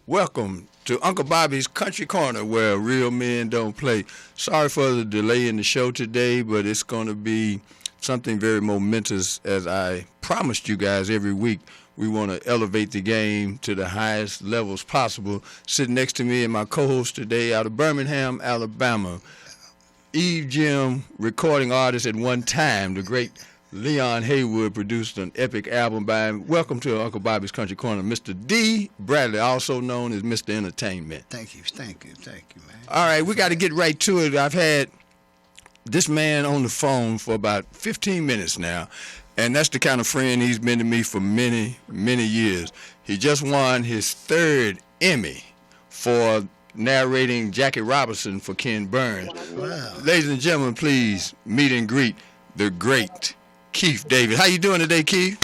Welcome to Uncle Bobby's Country Corner, where real men don't play. Sorry for the delay in the show today, but it's going to be something very momentous. As I promised you guys every week, we want to elevate the game to the highest levels possible. Sitting next to me and my co-host today out of Birmingham, Alabama, Eve Jim, recording artist at one time, the great Leon Haywood produced an epic album by him. Welcome to Uncle Bobby's Country Corner, Mr. Dee Bradley, also known as Mr. Entertainment. Thank you, man. All right, we got to get right to it. I've had this man on the phone for about 15 minutes now, and that's the kind of friend he's been to me for many, many years. He just won his third Emmy for narrating Jackie Robinson for Ken Burns. Wow. Ladies and gentlemen, please meet and greet the great Keith Davis. How you doing today, Keith?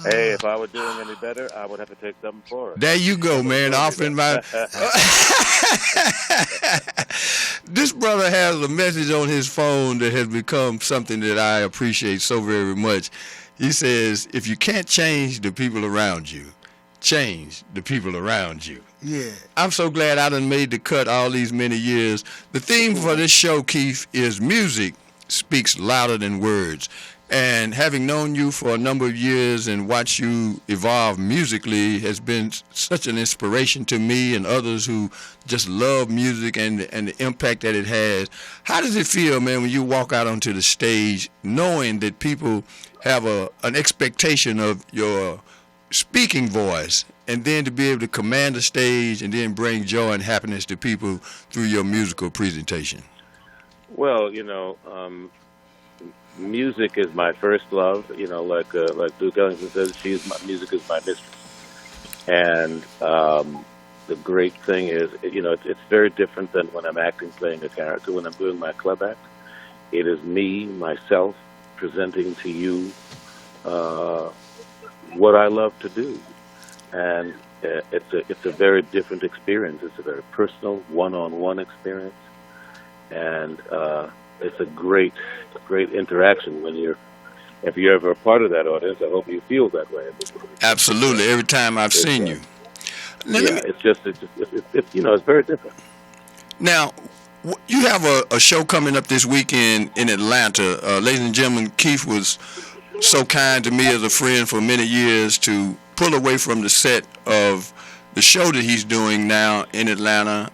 Hey, if I were doing any better, I would have to take something for it. There you go, man. Offering my... This brother has a message on his phone that has become something that I appreciate so very much. He says, if you can't change the people around you, change the people around you. Yeah. I'm so glad I done made the cut all these many years. The theme for this show, Keith, is music speaks louder than words. And having known you for a number of years and watched you evolve musically has been such an inspiration to me and others who just love music and the impact that it has. How does it feel, man, when you walk out onto the stage knowing that people have an expectation of your speaking voice, and then to be able to command the stage and then bring joy and happiness to people through your musical presentation? Well, music is my first love. Like Duke Ellington says, music is my mistress. And the great thing is, it's very different than when I'm acting, playing a character. When I'm doing my club act, it is me, myself, presenting to you what I love to do. And it's a very different experience. It's a very personal, one-on-one experience. And it's a great interaction if you're ever a part of that audience. I hope you feel that way. Absolutely. Every time I've seen you. Now, it's very different. Now, you have a show coming up this weekend in Atlanta. Ladies and gentlemen, Keith was so kind to me as a friend for many years to pull away from the set of the show that he's doing now in Atlanta.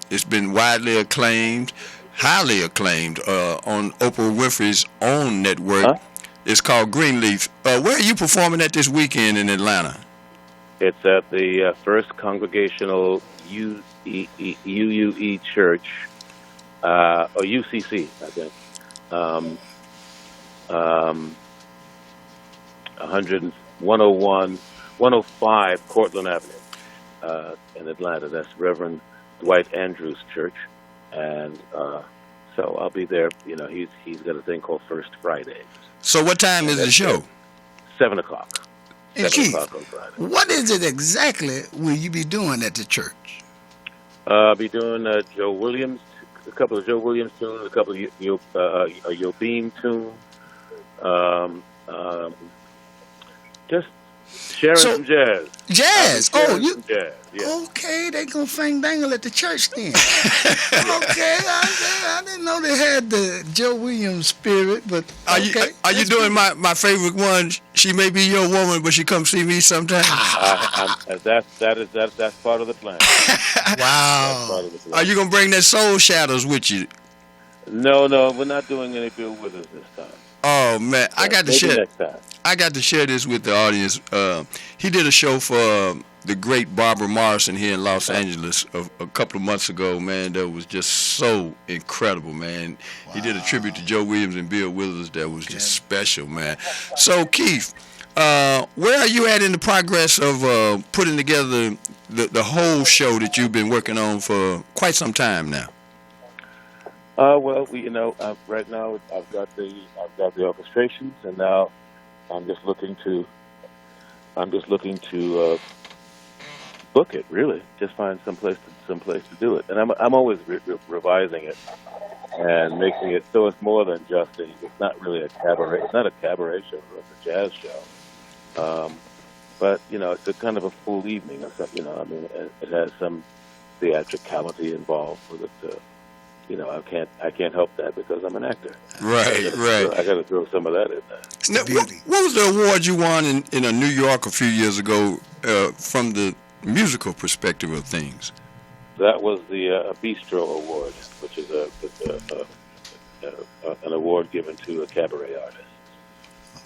It's been widely acclaimed, highly acclaimed on Oprah Winfrey's own network. Huh? It's called Greenleaf. Where are you performing at this weekend in Atlanta? It's at the First Congregational UUE Church, or UCC, I think. 105 Cortlandt Avenue in Atlanta. That's Reverend Dwight Andrews' church. And so I'll be there. He's got a thing called First Fridays. So what time is the show? 7 o'clock. And 7 Keith, o'clock on Friday. what is it exactly will you be doing at the church? I'll be doing Joe Williams, a couple of Joe Williams tunes, a couple of Yobim tunes. Just sharing some jazz. Jazz. Oh, you. Some jazz. Yeah. Okay, they gonna fang dangle at the church then. Okay, I didn't know they had the Joe Williams spirit, but okay. Are you doing my favorite one? She may be your woman, but she comes see me sometime. That's part of the plan. Wow. Part of the plan. Are you gonna bring that Soul Shadows with you? No, we're not doing any Bill Withers this time. Oh man, I got to Maybe share. next time. I got to share this with the audience. He did a show for the great Barbara Morrison here in Los Angeles a couple of months ago, man. That was just so incredible, man. Wow. He did a tribute to Joe Williams and Bill Withers that was just special, man. So, Keith, where are you at in the progress of putting together the whole show that you've been working on for quite some time now? Well, right now I've got the orchestrations, and now I'm just looking to book it. Really, just find some place to do it. And I'm always revising it and making it so it's more than just it's not really a cabaret. It's not a cabaret show. It's a jazz show. but it's a kind of a full evening or something. I mean, it has some theatricality involved with it. I can't help that because I'm an actor. Right. I got to throw some of that in there. Now, what was the award you won in New York a few years ago from the musical perspective of things? That was the Bistro Award, which is an award given to a cabaret artist.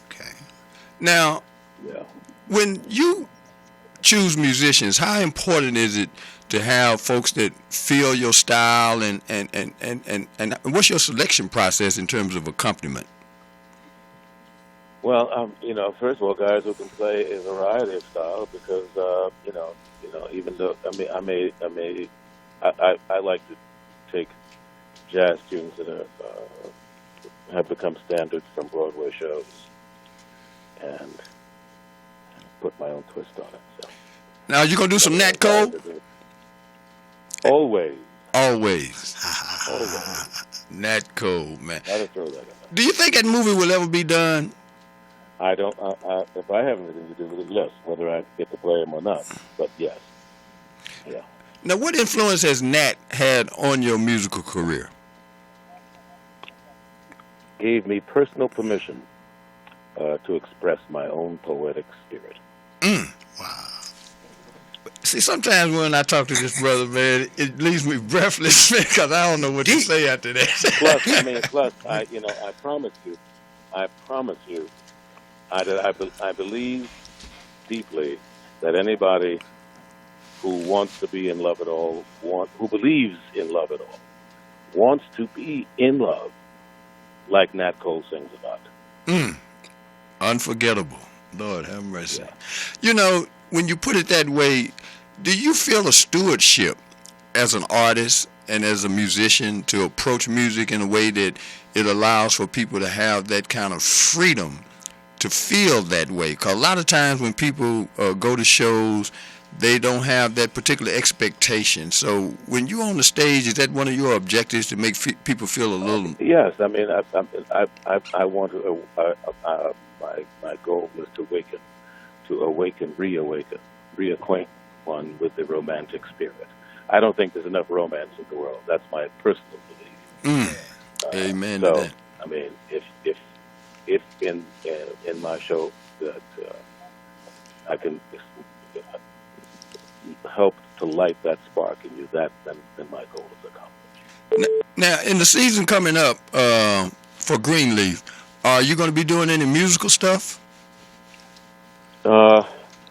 Okay. Now, Yeah. when you choose musicians, how important is it to have folks that feel your style, and what's your selection process in terms of accompaniment? Well, first of all, guys who can play a variety of styles, because even though I like to take jazz tunes that have become standards from Broadway shows and put my own twist on it. So. Now, you gonna do some Nat Cole? Always. Always. Nat Cole, man. Gotta throw that in there. Do you think that movie will ever be done? I don't. If I have anything to do with it, yes. Whether I get to play him or not, but yes. Yeah. Now, what influence has Nat had on your musical career? Gave me personal permission to express my own poetic spirit. Wow. See, sometimes when I talk to this brother, man, it leaves me breathless because I don't know what to say after that. Plus, I promise you, I believe deeply that anybody who wants to be in love at all, who believes in love at all, wants to be in love, like Nat Cole sings about. Unforgettable. Lord have mercy. Yeah. When you put it that way, do you feel a stewardship as an artist and as a musician to approach music in a way that it allows for people to have that kind of freedom to feel that way? Because a lot of times when people go to shows, they don't have that particular expectation. So when you're on the stage, is that one of your objectives, to make people feel a little? Yes, I mean, I want to. My goal is to reacquaint one with the romantic spirit. I don't think there's enough romance in the world. That's my personal belief. Amen so, to that. I mean, if in my show that I can help to light that spark in you, then my goal is accomplished. Now, in the season coming up for Greenleaf, are you going to be doing any musical stuff?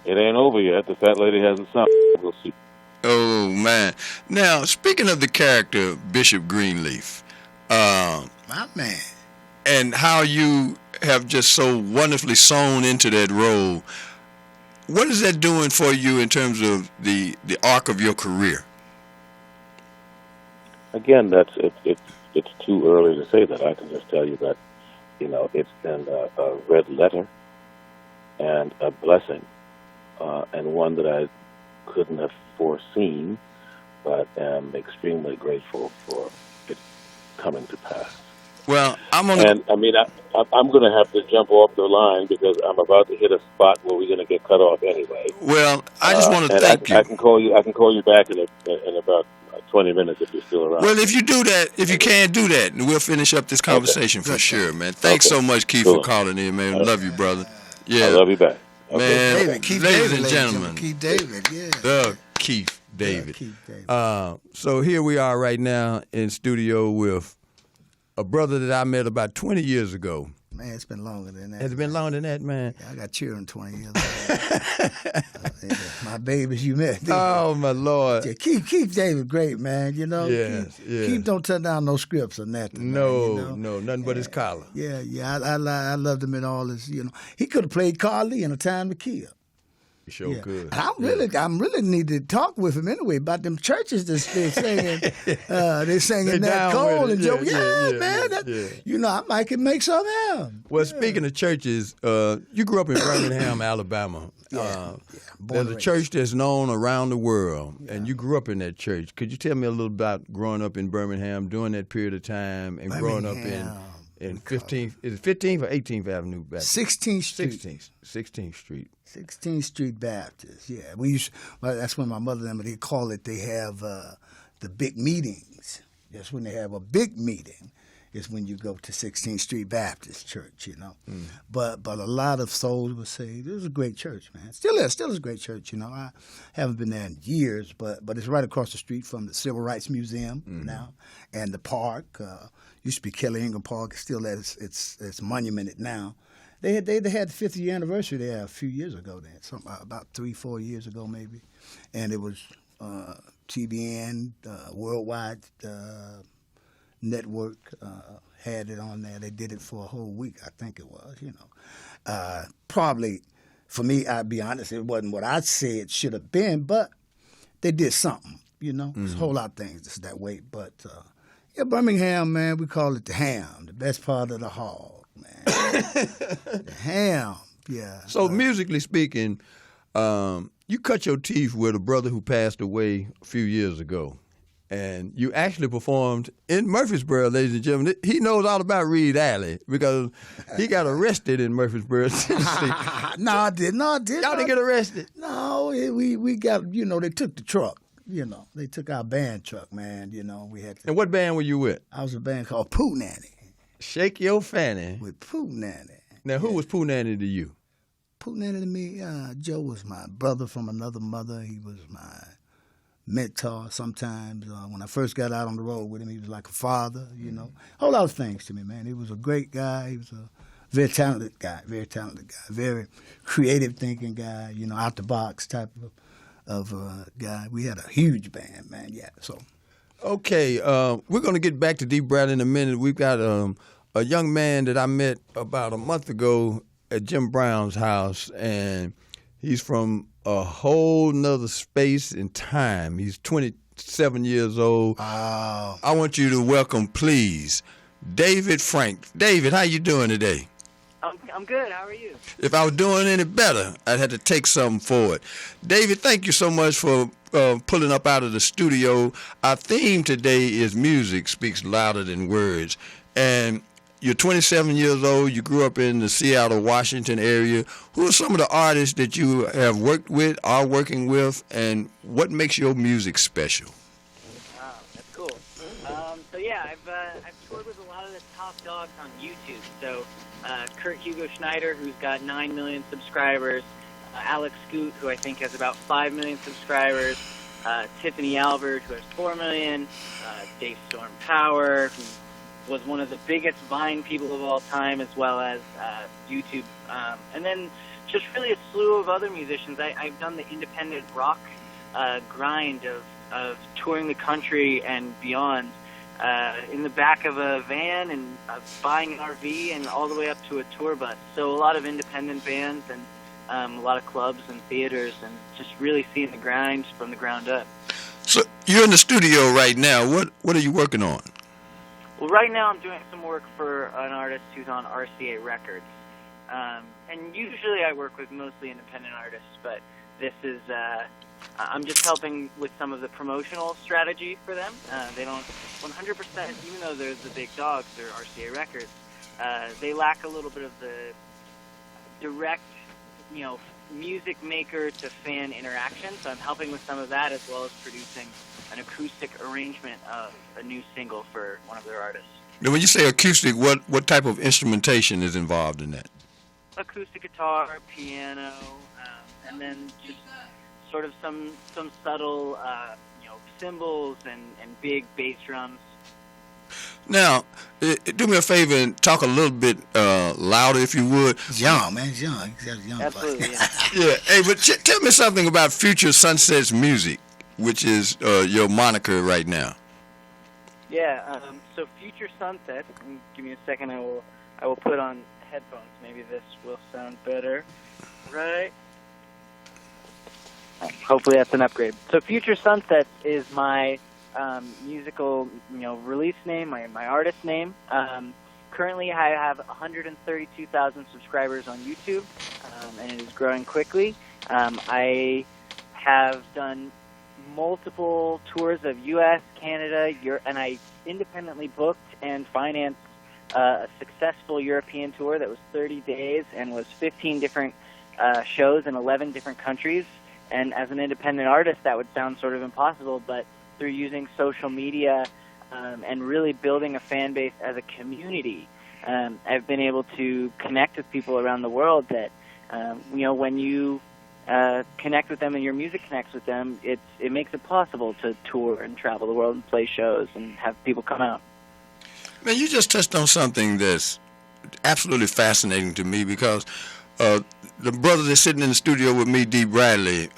It ain't over yet. The fat lady hasn't sung. We'll see. Oh, man. Now, speaking of the character Bishop Greenleaf, My man. and how you have just so wonderfully sewn into that role, what is that doing for you in terms of the arc of your career? Again, it's too early to say that. I can just tell you that, it's been a red letter and a blessing, and one that I couldn't have foreseen, but am extremely grateful for it coming to pass. Well, I'm going to have to jump off the line because I'm about to hit a spot where we're going to get cut off anyway. Well, I just want to thank you. I can call you back in about 20 minutes if you're still around. Well, if you do that, if you can do that, we'll finish up this conversation for sure, man. Thanks so much, Keith, for calling in, man. Love you, brother. Yeah, I love you back. Man, David, Keith ladies David, and gentlemen, Keith David, yeah. the Keith David. Yeah, Keith David. So here we are right now in studio with a brother that I met about 20 years ago. Man, it's been longer than that. Has it been longer than that, man? Yeah, I got children 20 years old. My babies you met. Oh, my Lord. Yeah, Keith David, great, man. Yes, Keith don't turn down no scripts or nothing. No, nothing but his collar. Yeah, I loved him in all his, He could have played Carl Lee in A Time to Kill. Sure could. And I'm really need to talk with him anyway about them churches that's singing. They're singing Nat Cole and Joe. Man. I might can make some happen. Well, speaking of churches, you grew up in Birmingham, Alabama. There's a church that's known around the world, and you grew up in that church. Could you tell me a little about growing up in Birmingham during that period of time and growing up in 15th. Is it 15th or 18th Avenue Baptist? 16th Street. 16th Street. 16th Street Baptist. Yeah, well, that's when my mother and them, they call it. They have the big meetings. That's when they have a big meeting. Is when you go to 16th Street Baptist Church, you know. But a lot of souls would say this is a great church, man. Still is a great church, you know. I haven't been there in years, but it's right across the street from the Civil Rights Museum now, and the park. Used to be Kelly Ingram Park. It's still it's monumented now. They had the 50th year anniversary there a few years ago. Then about 3-4 years ago maybe, and it was TBN Worldwide. Network had it on there. They did it for a whole week, I think it was, you know. Probably, for me, I'd be honest, it wasn't what I'd say it should have been, but they did something, you know. There's a whole lot of things that's that way. But, yeah, Birmingham, man, we call it the ham, the best part of the hog, man. The ham, yeah. So musically speaking, you cut your teeth with a brother who passed away a few years ago. And you actually performed in Murfreesboro, ladies and gentlemen. He knows all about Reed Alley because he got arrested in Murfreesboro, Tennessee. No, I did. Y'all didn't get arrested? No, we got, you know, they took the truck. You know, they took our band truck, man. You know, we had to. And what band were you with? I was a band called Pooh Nanny. Shake Your Fanny. With Pooh Nanny. Now, who was Pooh Nanny to you? Pooh Nanny to me, Joe was my brother from another mother. He was my mentor sometimes. When I first got out on the road with him, he was like a father, you know. A whole lot of things to me, man. He was a great guy. He was a very talented guy, very creative thinking guy, you know, out the box type of guy. We had a huge band, man, yeah, so. Okay, we're going to get back to Dee Bradley in a minute. We've got a young man that I met about a month ago at Jim Brown's house, and he's from a whole nother space and time. He's 27 years old. Oh. I want you to welcome, please, David Frank. David, how you doing today? I'm good. How are you? If I was doing any better, I'd have to take something for it. David, thank you so much for pulling up out of the studio. Our theme today is music speaks louder than words. And you're 27 years old. You grew up in the Seattle, Washington area. Who are some of the artists that you have worked with, are working with, and what makes your music special? Wow, that's cool. So yeah, I've toured with a lot of the top dogs on YouTube. So Kurt Hugo Schneider, who's got 9 million subscribers. Alex Scoot, who I think has about 5 million subscribers. Tiffany Albert, who has 4 million. Dave Storm Power, who was one of the biggest Vine people of all time, as well as YouTube. And then just really a slew of other musicians. I've done the independent rock grind of touring the country and beyond in the back of a van and buying an RV and all the way up to a tour bus. So a lot of independent bands and a lot of clubs and theaters, and just really seeing the grind from the ground up. So you're in the studio right now. What are you working on? Well, right now I'm doing some work for an artist who's on RCA Records. And usually I work with mostly independent artists, but this is, I'm just helping with some of the promotional strategy for them. They don't 100%, even though they're the big dogs, they're RCA Records, they lack a little bit of the direct, you know, music maker to fan interaction. So I'm helping with some of that, as well as producing an acoustic arrangement of a new single for one of their artists. Now, when you say acoustic, what type of instrumentation is involved in that? Acoustic guitar, piano, and then just sort of some subtle, you know, cymbals and big bass drums. Now, do me a favor and talk a little bit louder, if you would. He's young, man. He's young. He's got a young Absolutely, voice. yeah. Yeah. Hey, but tell me something about Future Sunsets Music, which is your moniker right now. Yeah. So Future Sunsets. Give me a second. I will put on headphones. Maybe this will sound better. Right. Hopefully that's an upgrade. So Future Sunsets is my musical, you know, release name, my artist name. Currently, I have 132,000 subscribers on YouTube, and it is growing quickly. I have done multiple tours of U.S., Canada, Europe, and I independently booked and financed a successful European tour that was 30 days and was 15 different shows in 11 different countries. And as an independent artist, that would sound sort of impossible, but through using social media and really building a fan base as a community, I've been able to connect with people around the world that, when you connect with them and your music connects with them, it makes it possible to tour and travel the world and play shows and have people come out. Man, you just touched on something that's absolutely fascinating to me, because the brother that's sitting in the studio with me, Dee Bradley,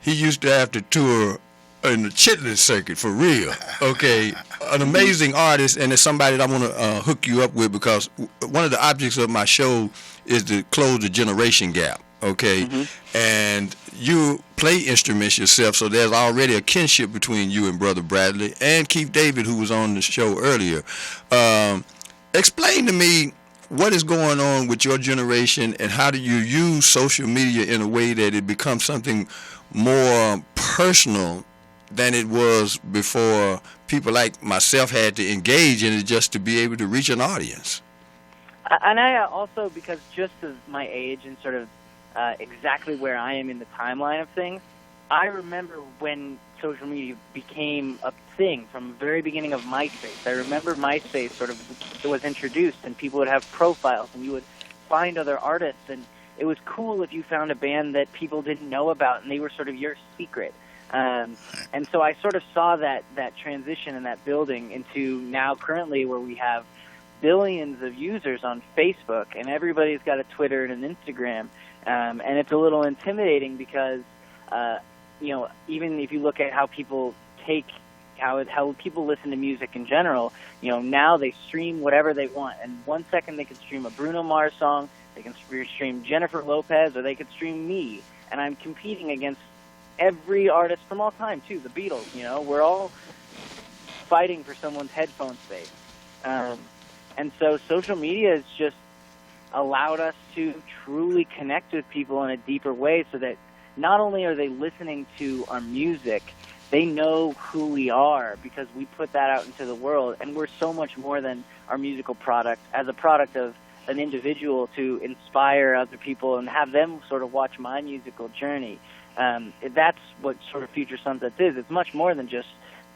he used to have to tour in the chitlin circuit for real. Okay, an amazing artist, and it's somebody that I want to hook you up with, because one of the objects of my show is to close the generation gap. Okay, and you play instruments yourself, so there's already a kinship between you and Brother Bradley and Keith David, who was on the show earlier. Explain to me what is going on with your generation, and how do you use social media in a way that it becomes something more personal than it was before people like myself had to engage in it just to be able to reach an audience? And I also, because just as my age and sort of exactly where I am in the timeline of things, I remember when social media became a thing from the very beginning of MySpace. I remember MySpace sort of was introduced, and people would have profiles, and you would find other artists, and it was cool if you found a band that people didn't know about, and they were sort of your secret. And so I sort of saw that transition and that building into now currently where we have billions of users on Facebook, and everybody's got a Twitter and an Instagram. And it's a little intimidating because, even if you look at how people how people listen to music in general, now they stream whatever they want. And 1 second they can stream a Bruno Mars song, they can stream Jennifer Lopez, or they could stream me. And I'm competing against every artist from all time, too, the Beatles. We're all fighting for someone's headphone space. And so social media has just allowed us to truly connect with people in a deeper way, so that not only are they listening to our music, they know who we are because we put that out into the world, and we're so much more than our musical product as a product of an individual to inspire other people and have them sort of watch my musical journey. That's what sort of Future Sunsets is. It's much more than just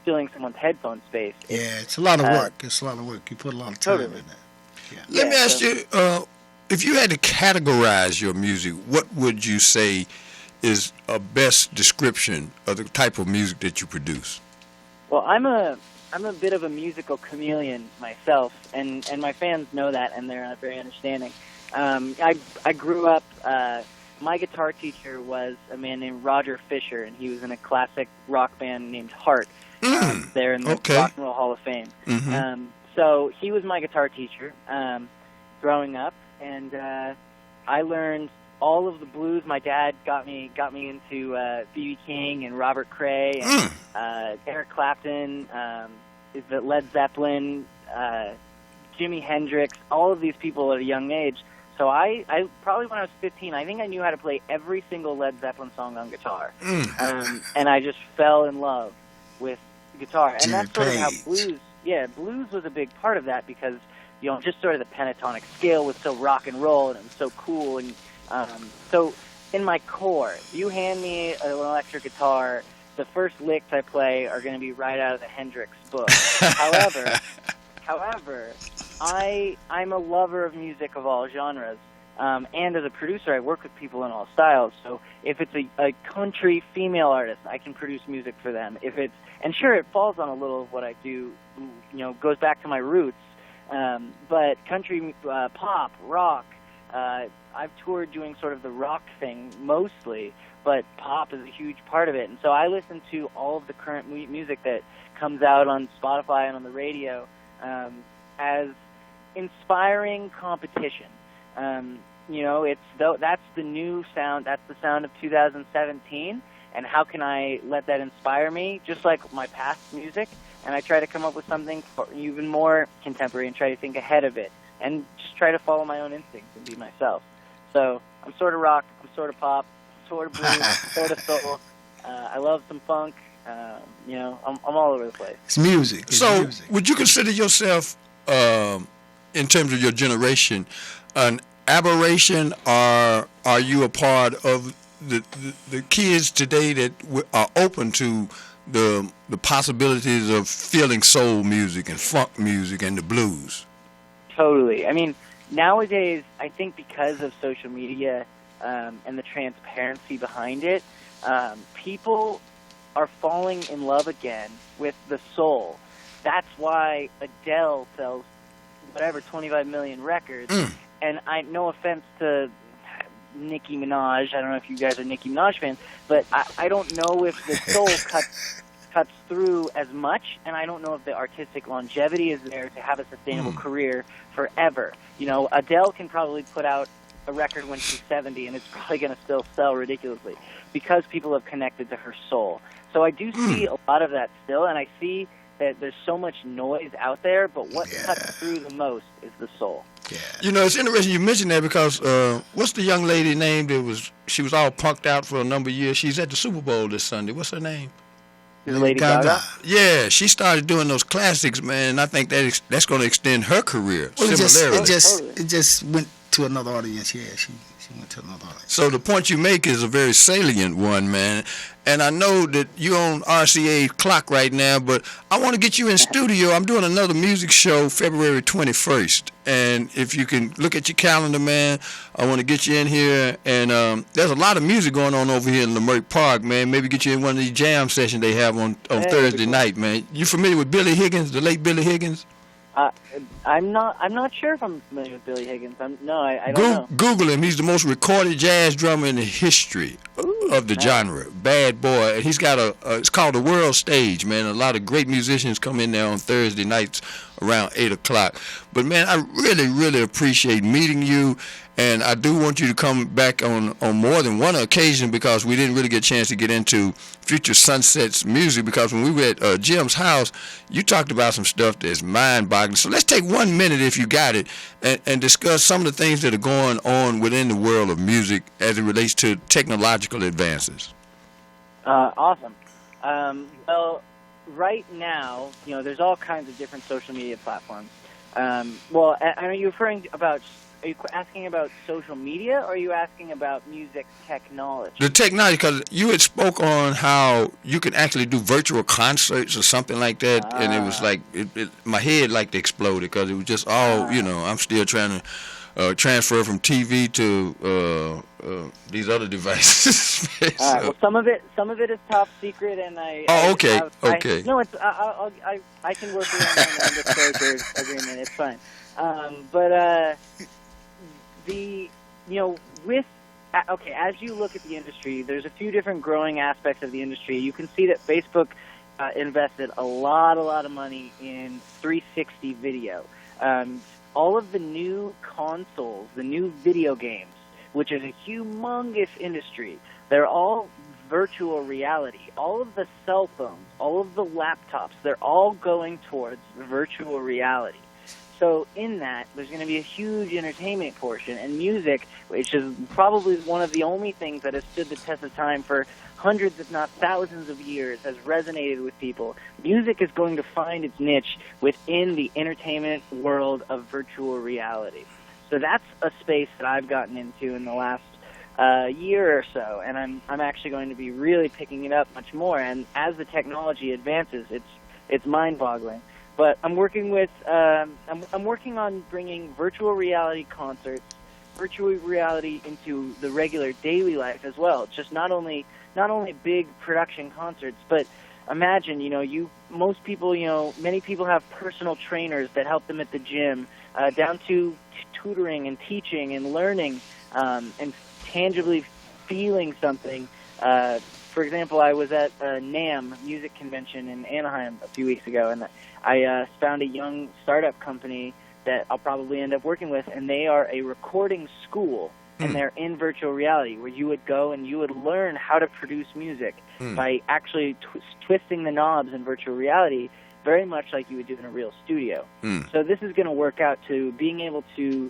filling someone's headphone space. Yeah, it's a lot of work. It's a lot of work. You put a lot of time in that. Yeah. Let me ask you, if you had to categorize your music, what would you say is a best description of the type of music that you produce? Well, I'm a bit of a musical chameleon myself, and my fans know that, and they're very understanding. I grew up. My guitar teacher was a man named Roger Fisher, and he was in a classic rock band named Heart. There in the Rock and Roll Hall of Fame. So he was my guitar teacher growing up, and I learned all of the blues. My dad got me into B.B. King and Robert Cray and Eric Clapton, the Led Zeppelin, Jimi Hendrix, all of these people at a young age. So I probably when I was 15, I think I knew how to play every single Led Zeppelin song on guitar. And I just fell in love with guitar. And that's sort of how blues was a big part of that, because, just sort of the pentatonic scale was so rock and roll, and it was so cool. And so in my core, if you hand me an electric guitar, the first licks I play are going to be right out of the Hendrix book. However, I'm a lover of music of all genres, and as a producer, I work with people in all styles. So if it's a country female artist, I can produce music for them. And sure, it falls on a little of what I do, goes back to my roots. But country, pop, rock, I've toured doing sort of the rock thing mostly, but pop is a huge part of it. And so I listen to all of the current music that comes out on Spotify and on the radio as inspiring competition. That's the new sound. That's the sound of 2017. And how can I let that inspire me? Just like my past music, and I try to come up with something even more contemporary and try to think ahead of it, and just try to follow my own instincts and be myself. So I'm sort of rock, I'm sort of pop, sort of blues, sort of soul. I love some funk. I'm all over the place. It's music. So would you consider yourself in terms of your generation, an aberration, or are you a part of the kids today that are open to the possibilities of feeling soul music and funk music and the blues? Totally. I mean, nowadays, I think because of social media and the transparency behind it, people are falling in love again with the soul. That's why Adele sells whatever 25 million records. And no offense to Nicki Minaj, I don't know if you guys are Nicki Minaj fans, but I don't know if the soul cuts through as much, and I don't know if the artistic longevity is there to have a sustainable career forever. You know, Adele can probably put out a record when she's 70, and it's probably going to still sell ridiculously because people have connected to her soul. So I do see a lot of that still, and I see that there's so much noise out there, but what cuts through the most is the soul. Yeah. You know, it's interesting you mentioned that because what's the young lady name she was all punked out for a number of years? She's at the Super Bowl this Sunday. What's her name? Lady Gaga? Yeah, she started doing those classics, man, and I think that's going to extend her career. Well, similarly. it just went to another audience. Yeah, she went to another audience. So the point you make is a very salient one, man. And I know that you're on RCA's clock right now, but I want to get you in studio. I'm doing another music show February 21st. And if you can look at your calendar, man, I want to get you in here. And there's a lot of music going on over here in Lamert Park, man. Maybe get you in one of these jam sessions they have on Thursday night, man. You familiar with Billy Higgins, the late Billy Higgins? I'm not sure if I'm familiar with Billy Higgins. I don't know. Google him. He's the most recorded jazz drummer in the history of the genre. Bad boy. And he's got it's called the World Stage, man. A lot of great musicians come in there on Thursday nights around 8 o'clock. But, man, I really, really appreciate meeting you. And I do want you to come back on more than one occasion because we didn't really get a chance to get into Future Sunset's music because when we were at Jim's house, you talked about some stuff that's mind-boggling. So let's take 1 minute, if you got it, and discuss some of the things that are going on within the world of music as it relates to technological advances. Awesome. Well, right now, you know, there's all kinds of different social media platforms. Well, are you Are you asking about social media, or are you asking about music technology? The technology, because you had spoke on how you can actually do virtual concerts or something like that, and it was like my head like exploded because it was just all I'm still trying to transfer from TV to these other devices. So. All right. Well, some of it is top secret, and okay. No, it's I can work around the non-disclosure agreement. It's fine. But as you look at the industry, there's a few different growing aspects of the industry. You can see that Facebook invested a lot of money in 360 video. All of the new consoles, the new video games, which is a humongous industry, they're all virtual reality. All of the cell phones, all of the laptops, they're all going towards virtual reality. So in that, there's going to be a huge entertainment portion, and music, which is probably one of the only things that has stood the test of time for hundreds, if not thousands of years, has resonated with people. Music is going to find its niche within the entertainment world of virtual reality. So that's a space that I've gotten into in the last year or so, and I'm actually going to be really picking it up much more. And as the technology advances, it's mind-boggling. But I'm working with I'm working on bringing virtual reality concerts, virtual reality into the regular daily life as well. Just not only big production concerts, but imagine, many people have personal trainers that help them at the gym, down to tutoring and teaching and learning, and tangibly feeling something. For example, I was at a NAMM music convention in Anaheim a few weeks ago, and I found a young startup company that I'll probably end up working with, and they are a recording school, and they're in virtual reality, where you would go and you would learn how to produce music by actually twisting the knobs in virtual reality, very much like you would do in a real studio. So this is going to work out to being able to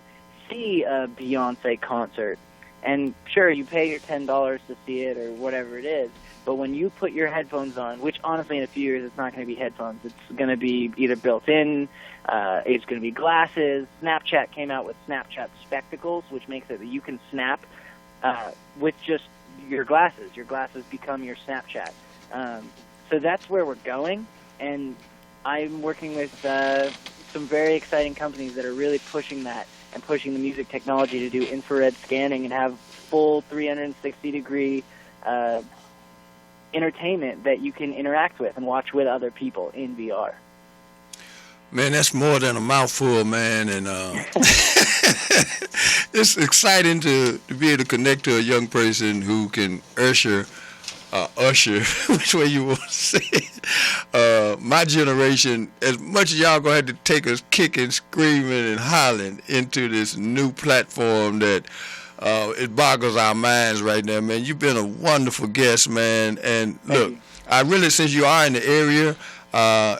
see a Beyonce concert And sure, you pay your $10 to see it or whatever it is, but when you put your headphones on, which honestly in a few years it's not going to be headphones, it's going to be either built in, it's going to be glasses. Snapchat came out with Snapchat Spectacles, which makes it that you can snap with just your glasses. Your glasses become your Snapchat. So that's where we're going, and I'm working with some very exciting companies that are really pushing that and pushing the music technology to do infrared scanning and have full 360-degree entertainment that you can interact with and watch with other people in VR. Man, that's more than a mouthful, man, and it's exciting to be able to connect to a young person who can usher, which way you want to say it. My generation, as much as y'all gonna have to take us kicking, screaming, and hollering into this new platform that it boggles our minds right now, man. You've been a wonderful guest, man, and look, I really, since you are in the area,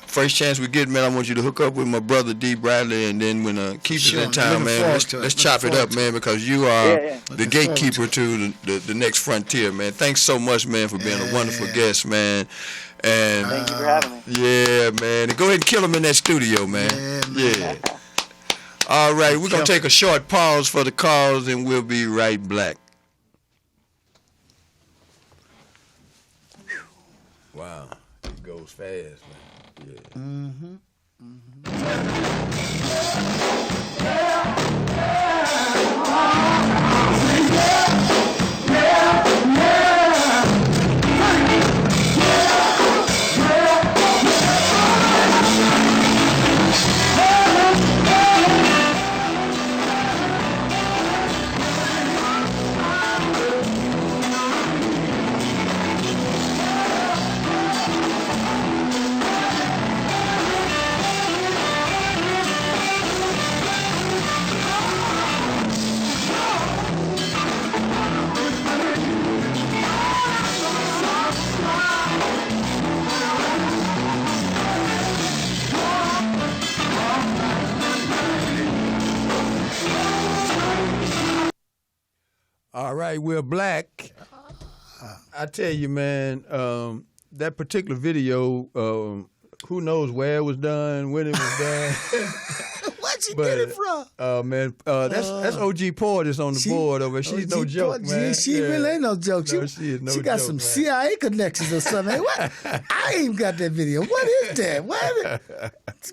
first chance we get, man, I want you to hook up with my brother Dee Bradley, and then when Keith is in town, man, let's chop it up, man, because you are the gatekeeper to the next frontier, man. Thanks so much, man, for being a wonderful guest, man. And thank you for having me. Yeah, man. And go ahead and kill him in that studio, man. Yeah. All right, we're going to take a short pause for the calls, and we'll be right back. Wow. It goes fast, man. Yeah. Mm-hmm. All right, we're black. I tell you, man, that particular video, who knows where it was done, when it was done. Where'd you get it from? Man, that's OG Port is on the board over. She's no joke, man. She really ain't no joke. No, she is no joke. She got some CIA connections or something. What? I ain't got that video. What is that? What?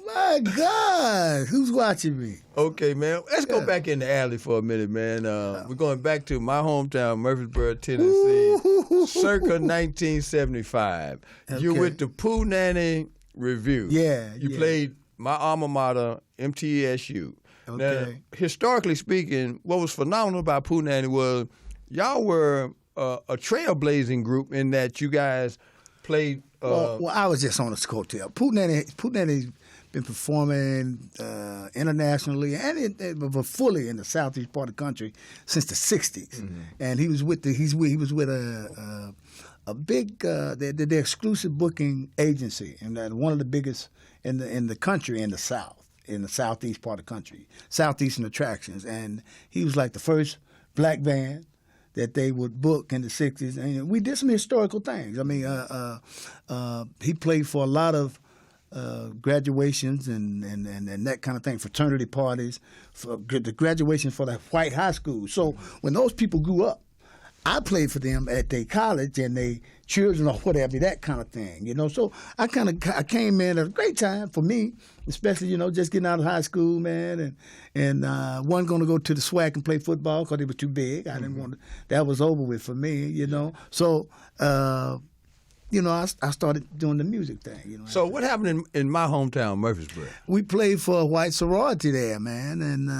My God, who's watching me? Okay, man. Let's go back in the alley for a minute, man. We're going back to my hometown, Murfreesboro, Tennessee, circa 1975. Okay. You're with the Pooh Nanny Review. Yeah. You played my alma mater, MTSU. Okay. Now, historically speaking, what was phenomenal about Pooh Nanny was y'all were a trailblazing group in that you guys played. Well, I was just on a coattail. Pooh Nanny's been performing internationally and fully in the southeast part of the country since the '60s. Mm-hmm. And he was with a big the exclusive booking agency, and one of the biggest in the country in the South, in the southeast part of the country, Southeastern Attractions. And he was like the first black band that they would book in the '60s, and we did some historical things. I mean, he played for a lot of graduations and that kind of thing, fraternity parties, for the graduation for the white high school. So when those people grew up, I played for them at their college and their children or whatever, that kind of thing, you know. So I came in at a great time for me, especially, you know, just getting out of high school, man, and wasn't going to go to the SWAC and play football because they were too big. I didn't want to. That was over with for me, you know. So, you know, I started doing the music thing. You know. So what happened in my hometown, Murfreesboro? We played for a white sorority there, man, and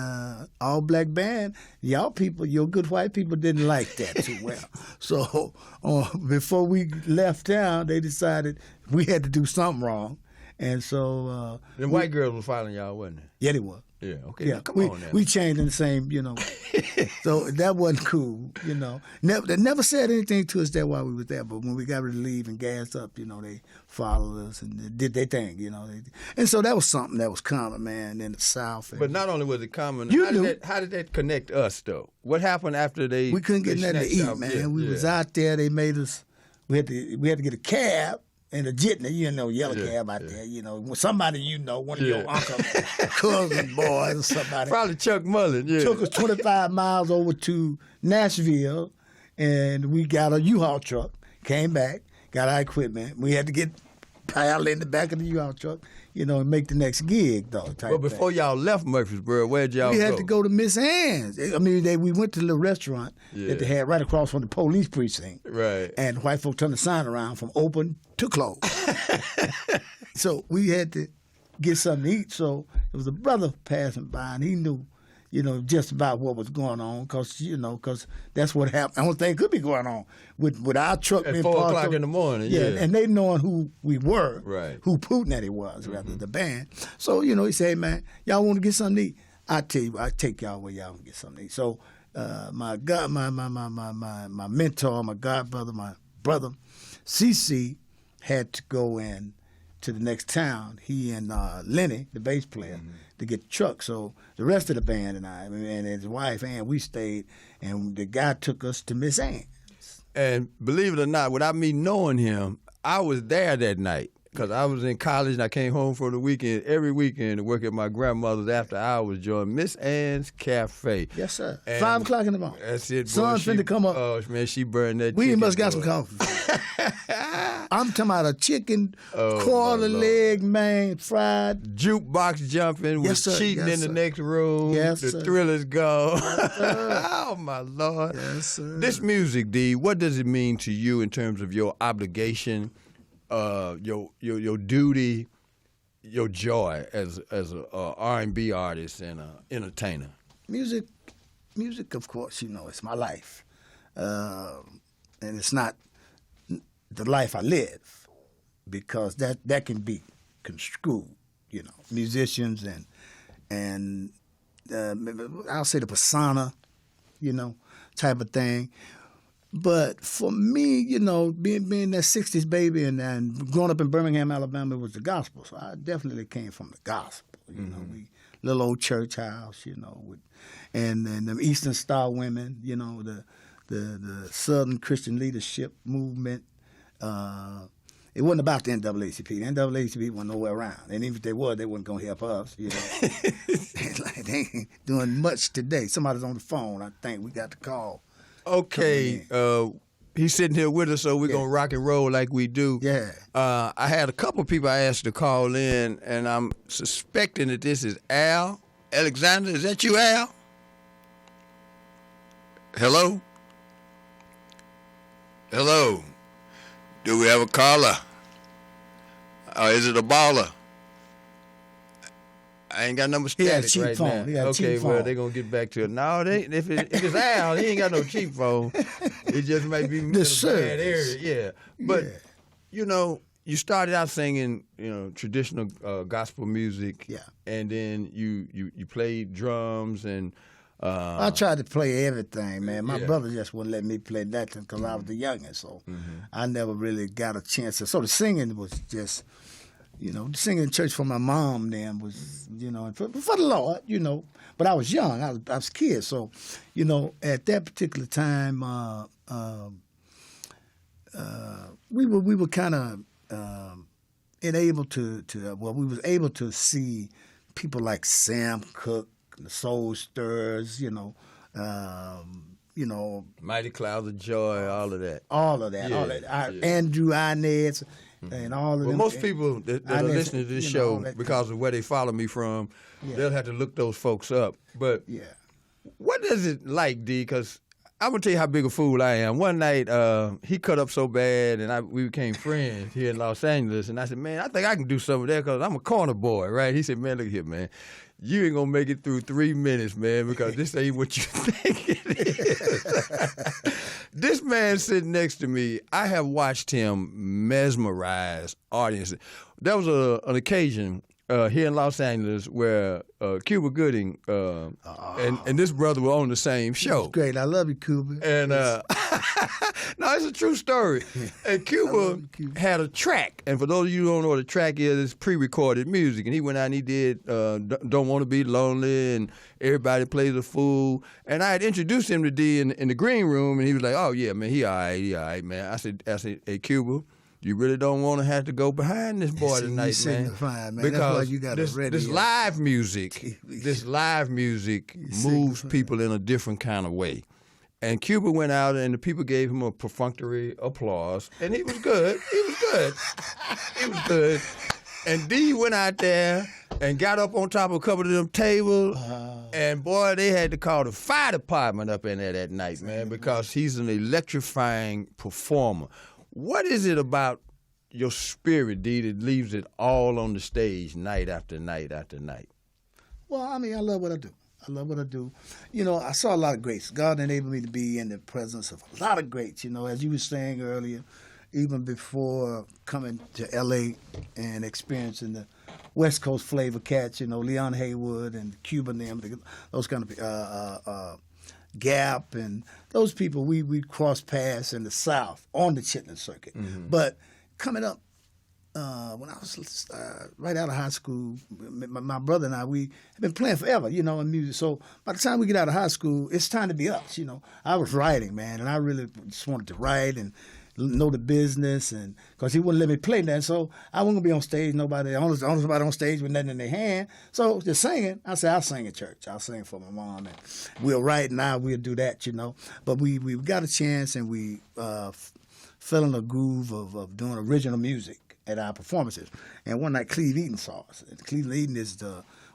all black band. Y'all people, your good white people didn't like that too well. So before we left town, they decided we had to do something wrong, and so the white girls were following y'all, wasn't it? Yeah, they were. Yeah, okay. Yeah, Now, come we on now. we changed in the same, So that wasn't cool, They never said anything to us there while we was there, but when we got ready to leave and gas up, they followed us and they did their thing, And so that was something that was common, man, in the South. But not only was it common, You how knew. how did that connect us, though? What happened after they We couldn't get they nothing to snatched eat, out- man. Yeah, We yeah. was out there. They made us. We had to get a cab and a jitney, yellow cab out there. Somebody one of your uncle, cousin boys, or somebody. Probably Chuck Mullen, yeah. Took us 25 miles over to Nashville, and we got a U-Haul truck. Came back, got our equipment. We had to get piled in the back of the U-Haul truck, and make the next gig, though. But before y'all left Murfreesboro, where'd y'all we go? had to go to Miss Ann's. We went to the little restaurant that they had right across from the police precinct. Right. And white folk turned the sign around from open to close. So we had to get something to eat. So it was a brother passing by, and he knew, just about what was going on, because that's what happened. The only thing could be going on with our truck At being 4 parked o'clock over- in the morning, Yeah, yeah. and they knowing who we were, Right. who Putinati was, rather, the band. So, he said, hey, man, y'all want to get something to eat? I tell you, I take y'all where y'all can get something to eat. So my mentor, my godbrother, my brother, CC, had to go in to the next town. He and Lenny, the bass player, to get the truck. So the rest of the band and I, and his wife, Ann, we stayed, and the guy took us to Miss Ann. And believe it or not, without me knowing him, I was there that night because I was in college and I came home for the weekend, every weekend to work at my grandmother's after hours, join Miss Ann's Cafe. Yes, sir. And 5 o'clock in the morning. That's it, boy. Sun's finna come up. Oh, man, she burned that We chicken, must got boy. some coffee. I'm talking about a chicken, Oh, quarter my Lord. leg, man, fried. Jukebox jumping, was Yes, sir. cheating Yes, in the sir. next room. Yes, the sir. Thrillers go. sir. Oh, my Lord. Yes, sir. This music, Dee, what does it mean to you in terms of your obligation, your duty, your joy as a R&B artist and an entertainer? Music, of course, it's my life. And it's not the life I live, because that can be construed, musicians and I'll say the persona, type of thing. But for me, being that 60s baby and growing up in Birmingham, Alabama, was the gospel. So I definitely came from the gospel. We little old church house, and the Eastern Star women, the Southern Christian Leadership Movement. It wasn't about the NAACP. The NAACP wasn't nowhere around. And even if they were, they wasn't going to help us. They ain't doing much today. Somebody's on the phone, I think. We got the call. Okay, he's sitting here with us, so we're going to rock and roll like we do. Yeah. I had a couple people I asked to call in, and I'm suspecting that this is Al. Alexander, is that you, Al? Hello? Hello? Do we have a caller? Or is it a baller? I ain't got number He had a static cheap right phone. now. He had a Okay, cheap well, phone. they're going to get back to it. No, if it's Al, he ain't got no cheap phone. It just might be in a bad service. area. Yeah. But, Yeah. you started out singing, traditional gospel music. Yeah. And then you played drums and... I tried to play everything, man. My Yeah. brother just wouldn't let me play nothing because I was the youngest, so I never really got a chance. So the singing was just, the singing in church for my mom then was, for the Lord, But I was young. I was a kid, so, at that particular time, we were kind of enabled to we was able to see people like Sam Cooke, the Soul Stirrers, Mighty Clouds of Joy, all of that. all of that. Yeah. Andrew Inez and all of Well, them. most people that are Inez, listening to this all show, that because of where they follow me from, Yeah. they'll have to look those folks up. But Yeah. what is it like, D? Because I'm going to tell you how big a fool I am. One night, he cut up so bad, and we became friends here in Los Angeles. And I said, man, I think I can do some of that because I'm a corner boy, right? He said, man, look here, man. You ain't going to make it through 3 minutes, man, because this ain't what you think it is. This man sitting next to me, I have watched him mesmerize audiences. There was an occasion, here in Los Angeles where Cuba Gooding and this brother were on the same show. Great. I love you, Cuba. And no, it's a true story. And Cuba had a track. And for those of you who don't know what a track is, it's pre-recorded music. And he went out and he did Don't Want to Be Lonely and Everybody Plays a Fool. And I had introduced him to Dee in the green room, and he was like, oh, yeah, man, he all right, man. I said, hey, Cuba, you really don't want to have to go behind this boy tonight, man. Man. Because that's why you got this live music moves people in a different kind of way. And Cuba went out, and the people gave him a perfunctory applause, and he was good. He was good. And Dee went out there and got up on top of a couple of them tables, and boy, they had to call the fire department up in there that night, man, because he's an electrifying performer. What is it about your spirit, Dee, that leaves it all on the stage night after night after night? Well, I mean, I love what I do. You know, I saw a lot of greats. God enabled me to be in the presence of a lot of greats, you know, as you were saying earlier, even before coming to L.A. and experiencing the West Coast flavor cats, you know, Leon Haywood and Cuban, those kind of Gap and those people, we crossed paths in the South on the Chitlin circuit. Mm-hmm. But coming up, when I was right out of high school, my brother and I, we have been playing forever, you know, in music. So by the time we get out of high school, it's time to be us, you know. I was writing, man, and I really just wanted to write and know the business, and because he wouldn't let me play that, so I wasn't gonna be on stage. Only somebody on stage with nothing in their hand. So just singing, I said I'll sing at church. I'll sing for my mom, and we'll write. Now we'll do that, you know. But we got a chance, and we fell in a groove of doing original music at our performances. And one night, Cleve Eaton saw us. And Cleve Eaton is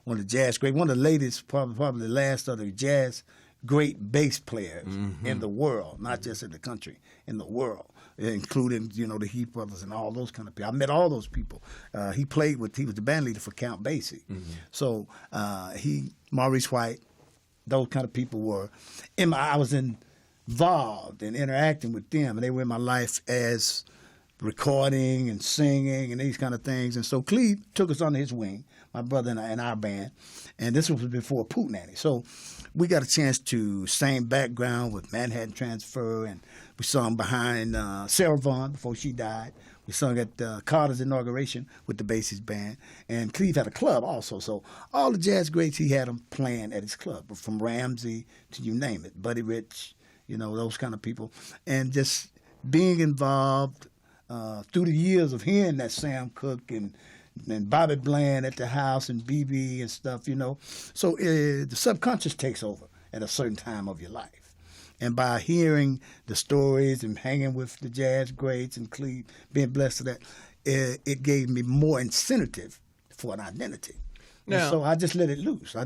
one of the jazz great, one of the latest, probably the last of the jazz great bass players in the world, not just in the country, in the world, including, you know, the Heath Brothers and all those kind of people. I met all those people. He was the band leader for Count Basie. Mm-hmm. So Maurice White, those kind of people were, I was involved in interacting with them, and they were in my life as recording and singing and these kind of things. And so Cleve took us under his wing, my brother and our band, and this was before Poot Nanny. So we got a chance to sing background with Manhattan Transfer, and we sung behind Sarah Vaughan before she died. We sung at Carter's inauguration with the Basie's band, and Cleve had a club also. So all the jazz greats, he had them playing at his club, from Ramsey to you name it, Buddy Rich, you know, those kind of people. And just being involved through the years of hearing that Sam Cooke and Bobby Bland at the house and BB and stuff, you know. So the subconscious takes over at a certain time of your life. And by hearing the stories and hanging with the jazz greats and Cleve, being blessed with that, it gave me more incentive for an identity. Now, so I just let it loose.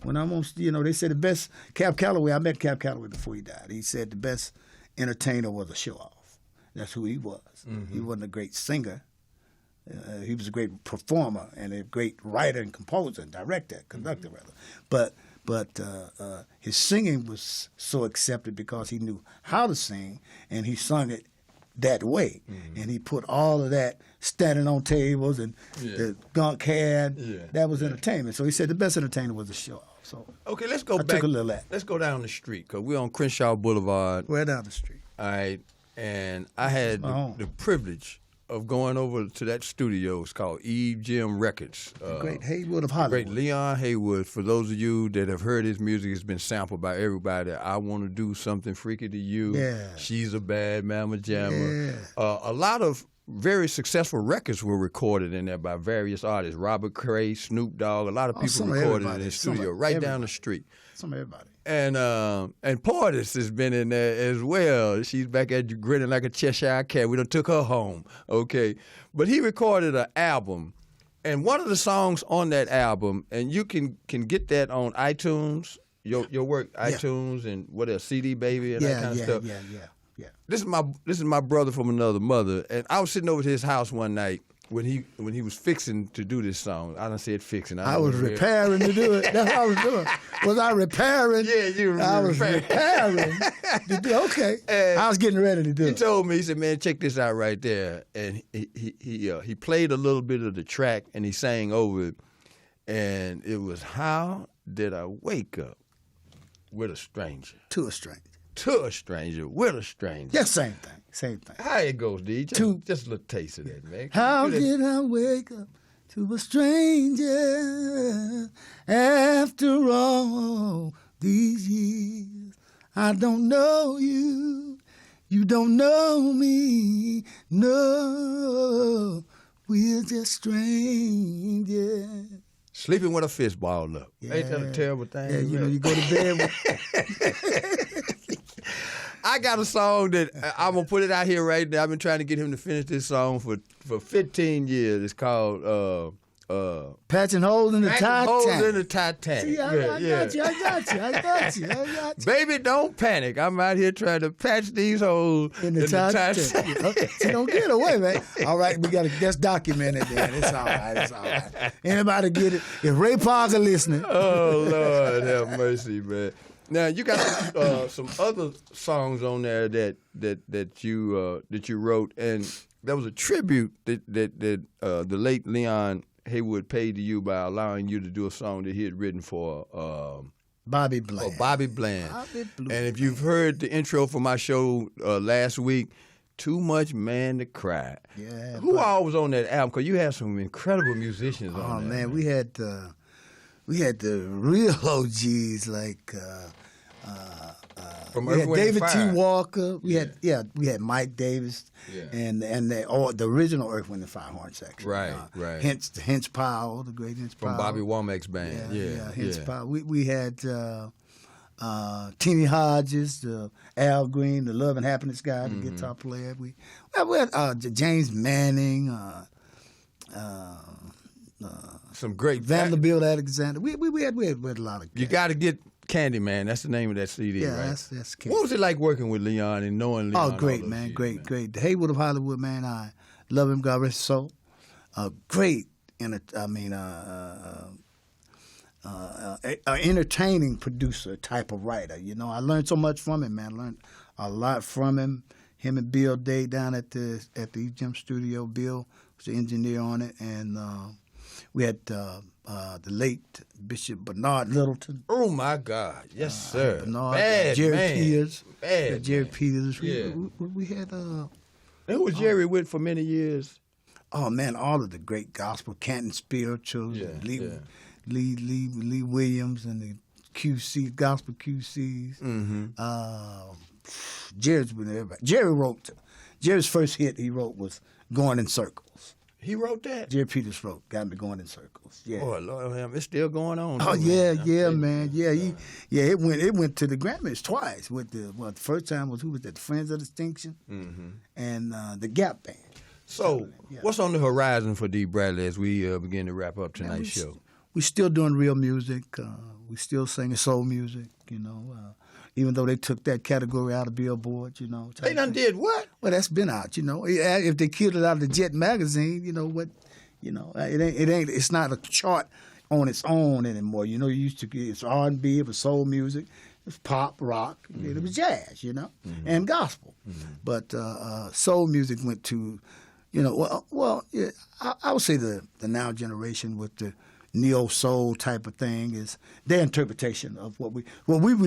When I'm on, you know, they said the best, Cab Calloway, I met Cab Calloway before he died. He said the best entertainer was a show-off. That's who he was. Mm-hmm. He wasn't a great singer. He was a great performer and a great writer and composer and director, conductor rather. But his singing was so accepted because he knew how to sing, and he sung it that way. Mm-hmm. And he put all of that standing on tables and the gunk had. Yeah. That was entertainment. So he said the best entertainer was a show. So okay, let's go back. Took a little of that. Let's go down the street because we're on Crenshaw Boulevard. We're down the street. All right. And I had the privilege of going over to that studio. It's called Eve Jim Records. The great Haywood of Hollywood. Great Leon Haywood. For those of you that have heard his music, it's been sampled by everybody. I Want to Do Something Freaky to You. Yeah. She's a Bad Mama Jamma. Yeah. A lot of very successful records were recorded in there by various artists. Robert Cray, Snoop Dogg, a lot of people recorded in the studio down the street. Some of everybody. And Portis has been in there as well. She's back at grinning like a Cheshire cat. We done took her home, okay? But he recorded an album, and one of the songs on that album, and you can get that on iTunes, your work, iTunes, and what else, CD Baby and that kind of stuff. Yeah. This is my brother from another mother, and I was sitting over at his house one night, when he was fixing to do this song. I done said fixing. I was repairing to do it. That's what I was doing. Was I repairing? Yeah, you were I was repairing to do. Okay, I was getting ready to do He it. told me, he said, "Man, check this out right there." And he played a little bit of the track and he sang over it, and it was "How Did I Wake Up with a Stranger?" To a stranger. To a stranger, with a stranger. Yeah, same thing. Same thing. How it goes, D? Just a little taste of that, man. How did I wake up to a stranger after all these years? I don't know you. You don't know me. No, we're just strangers. Sleeping with a fist balled up. Yeah. Ain't that a terrible thing? Yeah, you know, you go to bed with... I got a song that I'm going to put it out here right now. I've been trying to get him to finish this song for 15 years. It's called Patching Holes in the Titanic. Holes in the Titanic. See, I got you. Baby, don't panic. I'm out here trying to patch these holes In the Titanic. See, don't get away, man. All right, that's documented then. It's all right. Anybody get it? If Ray Parker listening. Oh, Lord, have mercy, man. Now you got some other songs on there that you wrote, and there was a tribute that the late Leon Haywood paid to you by allowing you to do a song that he had written for Bobby Bland. Bobby Bland. And if you've heard the intro for my show last week, Too Much Man to Cry. Yeah. Who all was on that album? Because you had some incredible musicians on Oh there. man, we had the real OGs like From we Earth, had Wind & David T. Fire. Walker. We had Mike Davis, Yeah. and the original Earth, Wind & Fire horn section. Right, right. Hinch Powell, the great Hinch From Powell. Bobby Womack's band. Yeah. Hinch Powell. We had Teeny Hodges, Al Green, the Love and Happiness guy, the guitar player. We had James Manning. Some great Vanderbilt Alexander. We had a lot of. You got to get Candyman. That's the name of that CD, Yeah, right? that's Candyman. What was it like working with Leon and knowing Leon? Oh, great, all those man. years, Great. The Haywood of Hollywood, man. I love him. God rest his soul. Great. Entertaining producer type of writer. You know, I learned so much from him, man. I learned a lot from him. Him and Bill Day down at the East Gym Studio. Bill was the engineer on it, and we had the late Bishop Bernard Littleton. Oh my God! Yes, sir. Bernard, Bad Jerry man. Peters. Bad Jerry man. Peters. Yeah. We had. Who was Jerry with for many years? Oh man, all of the great gospel, Canton Spirituals, Yeah, Lee Williams, and the QC gospel QCs. Jerry's been everybody. Jerry's first hit he wrote was "Going in Circles." He wrote that. Jerry Peters wrote "Got Me Going in Circles." Yeah. Oh Lord, man, it's still going on. Oh though, yeah, man. man. Yeah, it went to the Grammys twice. The first time was who was that? The Friends of Distinction, and the Gap Band. So, what's on the horizon for Dee Bradley as we begin to wrap up tonight's show? We still doing real music. We still singing soul music. You know, even though they took that category out of Billboard. You know, They done did what? Well, that's been out. You know, if they killed it out of the Jet magazine, you know what? You know, it ain't. It's not a chart on its own anymore. You know, you used to get it's R&B, it was soul music, it was pop, rock, it was jazz. You know, and gospel. But soul music went to, you know, yeah, I would say the now generation with the neo soul type of thing is their interpretation of what we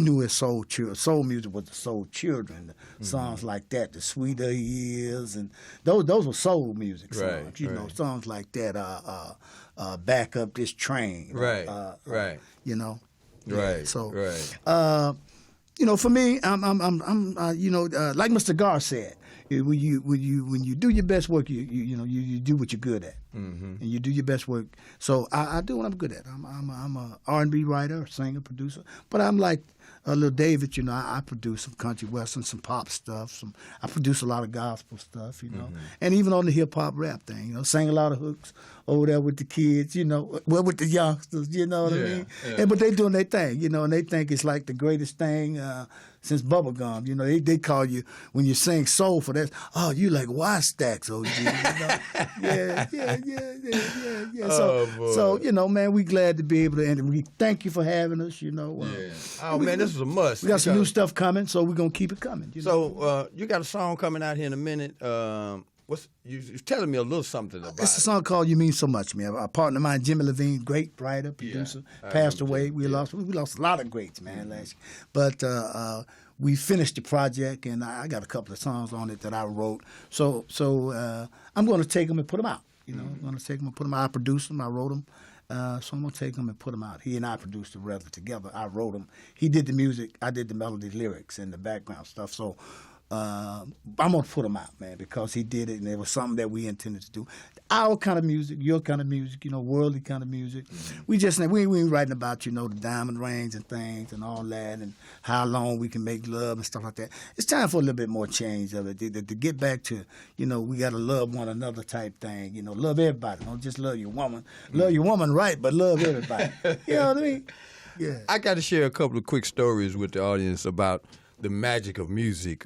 knew as soul children. Soul music was the soul children, the songs like that, the sweeter he is, and those were soul music songs. Right, you know, songs like that. Back up this train. Right, right. You know. Right. Yeah, so. Right. You know, for me, I'm you know, like Mr. Gar said, when you do your best work, you do what you're good at, and you do your best work. So I do what I'm good at. I'm a R&B writer, singer, producer, but I'm like little David. You know, I produce some country western, some pop stuff. I produce a lot of gospel stuff. You know, and even on the hip hop rap thing, you know, sang a lot of hooks over there with the kids. You know, with the youngsters. You know what I mean? Yeah. And, but they doing their thing. You know, and they think it's like the greatest thing since bubblegum. You know, they call you when you sing soulful. That's you like Y Stacks, OG. You know? Yeah. So you know, man, we glad to be able to, and we thank you for having us. You know. Oh man, this is a must. We got some new stuff coming, so we're gonna keep it coming. You know? So you got a song coming out here in a minute. You're telling me a little something about It's a song called "You Mean So Much," man. Our partner of mine, Jimmy Levine, great writer, producer, passed away. We lost a lot of greats, man, last year. But we finished the project, and I got a couple of songs on it that I wrote. So I'm going to take them and put them out. You know, I'm going to take them and put them out. I produced them, I wrote them. So I'm going to take them and put them out. He and I produced them rather together. I wrote them. He did the music. I did the melody, lyrics, and the background stuff. So I'm going to put them out, man, because he did it, and it was something that we intended to do. Our kind of music, your kind of music, you know, worldly kind of music. We ain't writing about, you know, the diamond rings and things and all that and how long we can make love and stuff like that. It's time for a little bit more change of it, to get back to, you know, we got to love one another type thing. You know, love everybody. Don't just love your woman. Love your woman right, but love everybody. You know what I mean? Yeah. I got to share a couple of quick stories with the audience about the magic of music.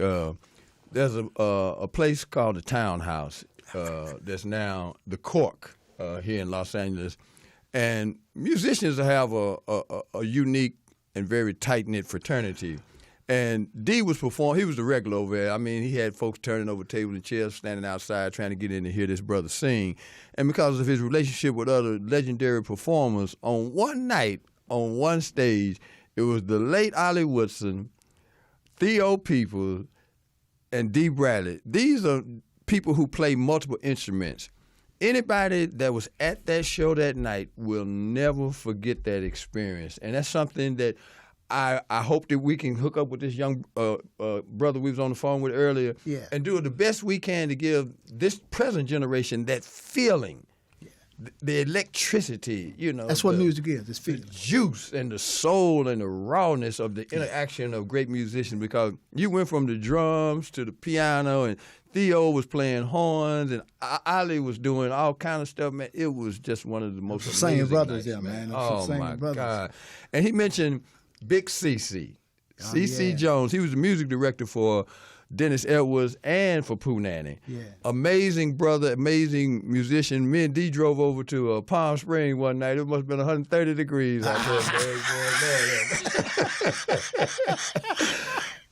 There's a place called the Townhouse that's now the Cork here in Los Angeles, and musicians have a unique and very tight-knit fraternity. And Dee was performing. He was the regular over there. I mean, he had folks turning over tables and chairs, standing outside trying to get in to hear this brother sing. And because of his relationship with other legendary performers, on one night, on one stage, it was the late Ollie Woodson, Theo Peoples, and Dee Bradley. These are people who play multiple instruments. Anybody that was at that show that night will never forget that experience. And that's something that I hope that we can hook up with this young brother we was on the phone with earlier and do the best we can to give this present generation that feeling. The electricity, you know. That's what music is. It's feeling. The juice and the soul and the rawness of the interaction of great musicians, because you went from the drums to the piano, and Theo was playing horns, and Ali was doing all kind of stuff, man. It was just one of the most amazing brothers, nights, man. Oh, my God. And he mentioned Big CC. CC Jones. He was the music director for Dennis Edwards and for Pooh Nanny. Yeah. Amazing brother, amazing musician. Me and Dee drove over to Palm Springs one night. It must have been 130 degrees out there.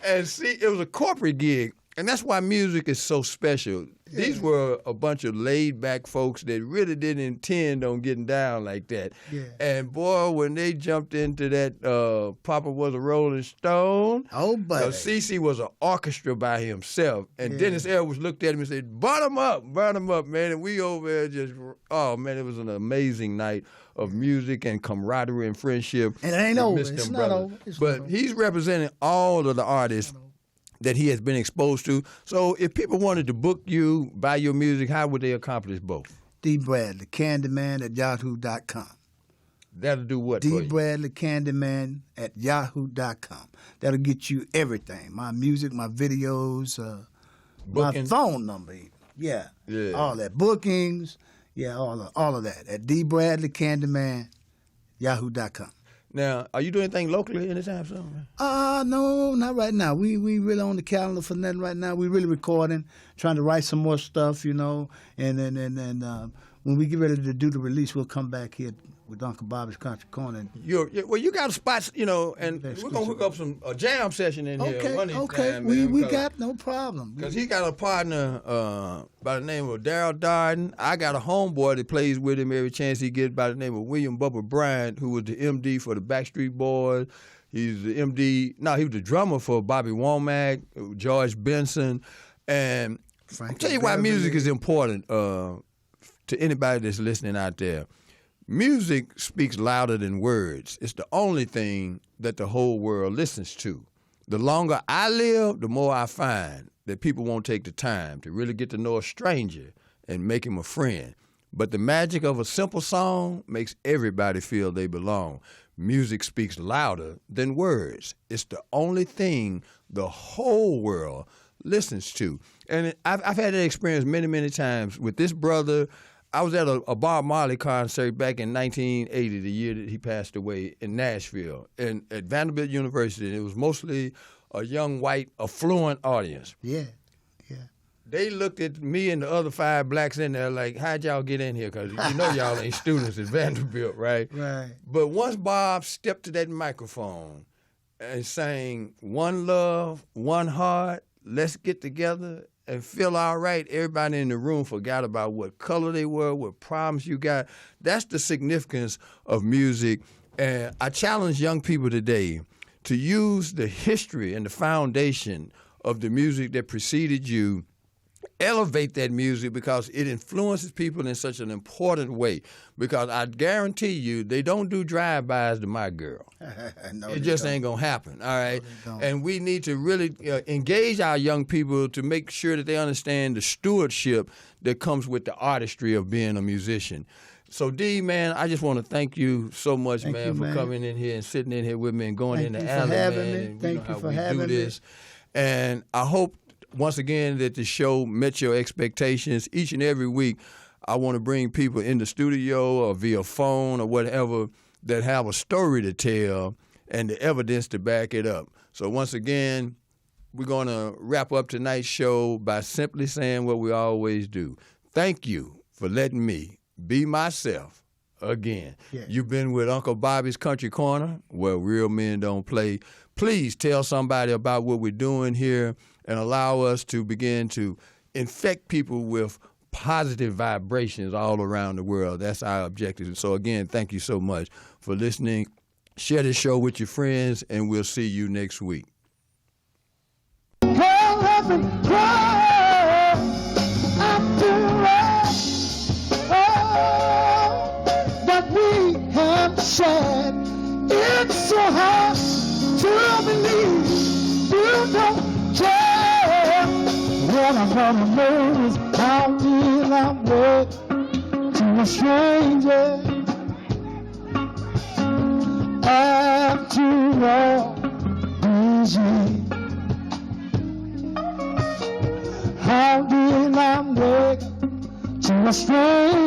And see, it was a corporate gig. And that's why music is so special. Yeah. These were a bunch of laid-back folks that really didn't intend on getting down like that. Yeah. And, boy, when they jumped into that Papa was a Rolling Stone. Oh, buddy. CeCe was an orchestra by himself. And Dennis Edwards looked at him and said, burn him up, man. And we over there just, oh, man, it was an amazing night of music and camaraderie and friendship. And it ain't over. It's not over. But he's representing all of the artists that he has been exposed to. So if people wanted to book you, buy your music, how would they accomplish both? Dee Bradley Candyman at yahoo.com. That'll do what for you? Dee Bradley Candyman at yahoo.com. That'll get you everything. My music, my videos, my phone number even. Yeah. All that. Bookings. Yeah, all of that. At Dee Bradley Candyman, yahoo.com. Now, are you doing anything locally anytime soon? No, not right now. We really on the calendar for nothing right now. We really recording, trying to write some more stuff, you know. And when we get ready to do the release, we'll come back here with Uncle Bobby's Country Corner. And well, you got spots, you know, and we're gonna hook up a jam session in here. Okay, we got no problem. Because he got a partner by the name of Daryl Darden. I got a homeboy that plays with him every chance he gets by the name of William Bubba Bryant, who was the MD for the Backstreet Boys. He's the MD. No, he was the drummer for Bobby Womack, George Benson, and I'll tell you why music is important to anybody that's listening out there. Music speaks louder than words. It's the only thing that the whole world listens to. The longer I live, the more I find that people won't take the time to really get to know a stranger and make him a friend. But the magic of a simple song makes everybody feel they belong. Music speaks louder than words. It's the only thing the whole world listens to. And I've had that experience many, many times with this brother. I was at a Bob Marley concert back in 1980, the year that he passed away, in Nashville, and at Vanderbilt University. And it was mostly a young white affluent audience. Yeah. They looked at me and the other 5 blacks in there like, how'd y'all get in here? Because you know y'all ain't students at Vanderbilt, right? Right. But once Bob stepped to that microphone and sang "One Love, One Heart, let's get together and feel all right," everybody in the room forgot about what color they were, what problems you got. That's the significance of music. And I challenge young people today to use the history and the foundation of the music that preceded you. Elevate that music because it influences people in such an important way. Because I guarantee you, they don't do drive-bys to my girl. No, It just ain't going to happen, all right? And we need to really engage our young people to make sure that they understand the stewardship that comes with the artistry of being a musician. So, Dee, man, I just want to thank you so much, man, for coming in here and sitting in here with me and going in the alley, man. And Thank you for having me. And I hope, once again, that the show met your expectations. Each and every week, I want to bring people in the studio or via phone or whatever that have a story to tell and the evidence to back it up. So once again, we're going to wrap up tonight's show by simply saying what we always do. Thank you for letting me be myself again. Yeah. You've been with Uncle Bobby's Country Corner, where real men don't play. Please tell somebody about what we're doing here and allow us to begin to infect people with positive vibrations all around the world. That's our objective. So again, thank you so much for listening. Share this show with your friends, and we'll see you next week. That we have shared, it's so hard to believe you don't care. What I wanna know is how will I wait to a stranger after all these years? How will I wait to a stranger